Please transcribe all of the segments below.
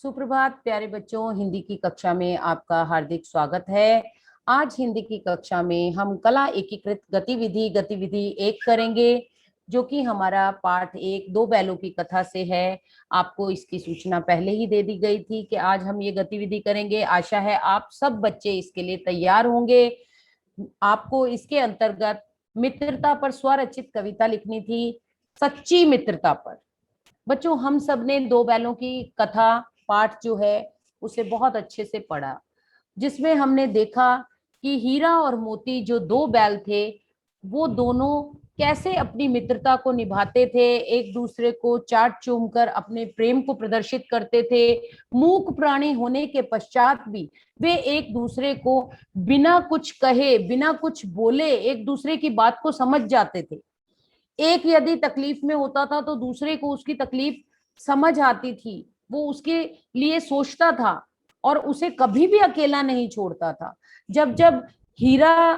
सुप्रभात प्यारे बच्चों, हिंदी की कक्षा में आपका हार्दिक स्वागत है। आज हिंदी की कक्षा में हम कला एकीकृत गतिविधि गतिविधि 1 करेंगे, जो कि हमारा पाठ 1 दो बैलों की कथा से है। आपको इसकी सूचना पहले ही दे दी गई थी कि आज हम ये गतिविधि करेंगे। आशा है आप सब बच्चे इसके लिए तैयार होंगे। आपको इसके अंतर्गत मित्रता पर स्वरचित कविता लिखनी थी, सच्ची मित्रता पर। बच्चों, हम सब ने दो बैलों की कथा पाठ जो है उसे बहुत अच्छे से पढ़ा, जिसमें हमने देखा कि हीरा और मोती जो दो बैल थे, वो दोनों कैसे अपनी मित्रता को निभाते थे, एक दूसरे को चाट चूम कर अपने प्रेम को प्रदर्शित करते थे। मूक प्राणी होने के पश्चात भी वे एक दूसरे को बिना कुछ कहे, बिना कुछ बोले एक दूसरे की बात को समझ जाते थे। एक यदि तकलीफ में होता था तो दूसरे को उसकी तकलीफ समझ आती थी, वो उसके लिए सोचता था और उसे कभी भी अकेला नहीं छोड़ता था। जब जब हीरा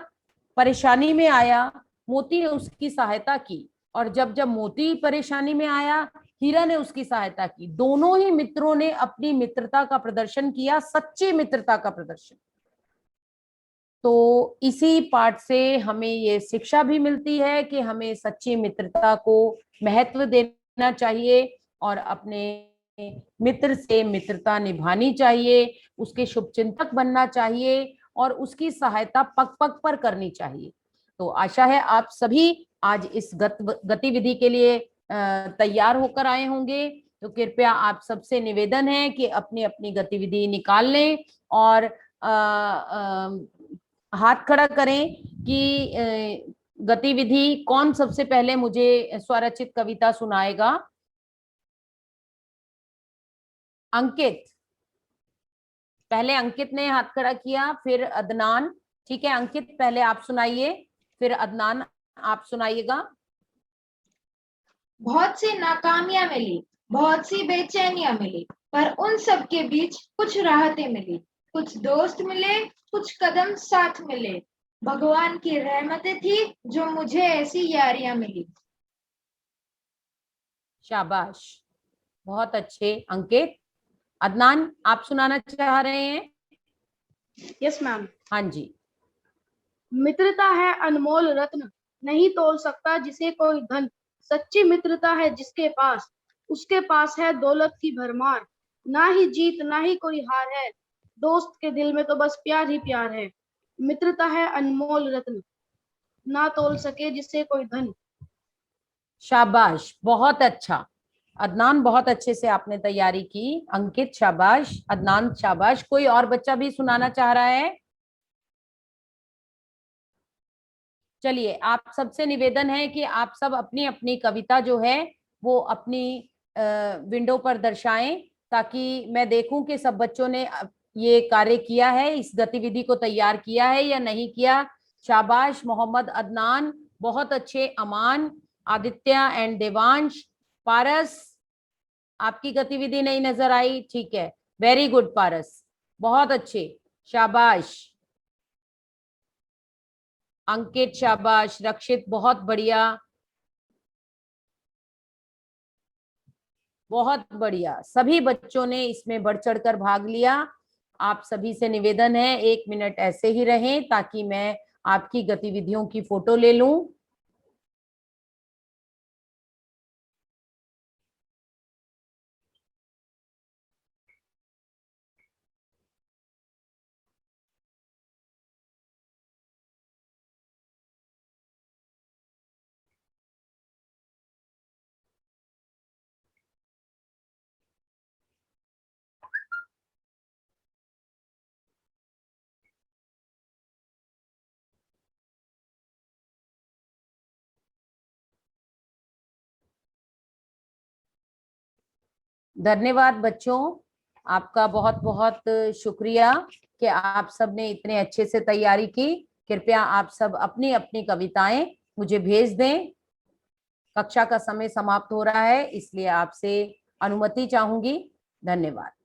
परेशानी में आया, मोती ने उसकी सहायता की, और जब जब मोती परेशानी में आया, हीरा ने उसकी सहायता की। दोनों ही मित्रों ने अपनी मित्रता का प्रदर्शन किया, सच्ची मित्रता का प्रदर्शन। तो इसी पाठ से हमें ये शिक्षा भी मिलती है कि हमें सच्ची मित्रता को महत्व देना चाहिए और अपने मित्र से मित्रता निभानी चाहिए, उसके शुभचिंतक बनना चाहिए और उसकी सहायता पग पग पर करनी चाहिए। तो आशा है आप सभी आज इस गतिविधि के लिए तैयार होकर आए होंगे। तो कृपया आप सबसे निवेदन है कि अपनी अपनी गतिविधि निकाल लें और हाथ खड़ा करें कि गतिविधि कौन सबसे पहले मुझे स्वरचित कविता सुनाएगा। अंकित, पहले अंकित ने हाथ खड़ा किया, फिर अदनान। ठीक है अंकित, पहले आप सुनाइए, फिर अदनान आप सुनाइएगा। बहुत सी नाकामियां मिली, बहुत सी बेचैनियां मिली, पर उन सब के बीच कुछ राहतें मिली। कुछ दोस्त मिले, कुछ कदम साथ मिले। भगवान की रहमतें थी जो मुझे ऐसी यारियां मिली। शाबाश, बहुत अच्छे अंकित। अदनान, आप सुनाना चाह रहे हैं? Yes ma'am. हाँ जी। मित्रता है अनमोल रत्न, नहीं तोल सकता जिसे कोई धन। सच्ची मित्रता है जिसके पास, उसके पास है दौलत की भरमार। ना ही जीत ना ही कोई हार है, दोस्त के दिल में तो बस प्यार ही प्यार है। मित्रता है अनमोल रत्न, ना तोल सके जिसे कोई धन। शाबाश, बहुत अच्छा अदनान, बहुत अच्छे से आपने तैयारी की। अंकित शाबाश, अदनान शाबाश। कोई और बच्चा भी सुनाना चाह रहा है? चलिए, आप सबसे निवेदन है कि आप सब अपनी अपनी कविता जो है वो अपनी विंडो पर दर्शाएं, ताकि मैं देखूं कि सब बच्चों ने ये कार्य किया है, इस गतिविधि को तैयार किया है या नहीं किया। शाबाश मोहम्मद अदनान, बहुत अच्छे। अमान, आदित्य एंड देवांश। पारस, आपकी गतिविधि नहीं नजर आई? ठीक है, वेरी गुड पारस, बहुत अच्छे, शाबाश। अंकित शाबाश, रक्षित बहुत बढ़िया, बहुत बढ़िया। सभी बच्चों ने इसमें बढ़ चढ़कर भाग लिया। आप सभी से निवेदन है 1 मिनट ऐसे ही रहें ताकि मैं आपकी गतिविधियों की फोटो ले लूं। धन्यवाद बच्चों, आपका बहुत बहुत शुक्रिया कि आप सब ने इतने अच्छे से तैयारी की। कृपया आप सब अपनी अपनी कविताएं मुझे भेज दें। कक्षा का समय समाप्त हो रहा है, इसलिए आपसे अनुमति चाहूंगी। धन्यवाद।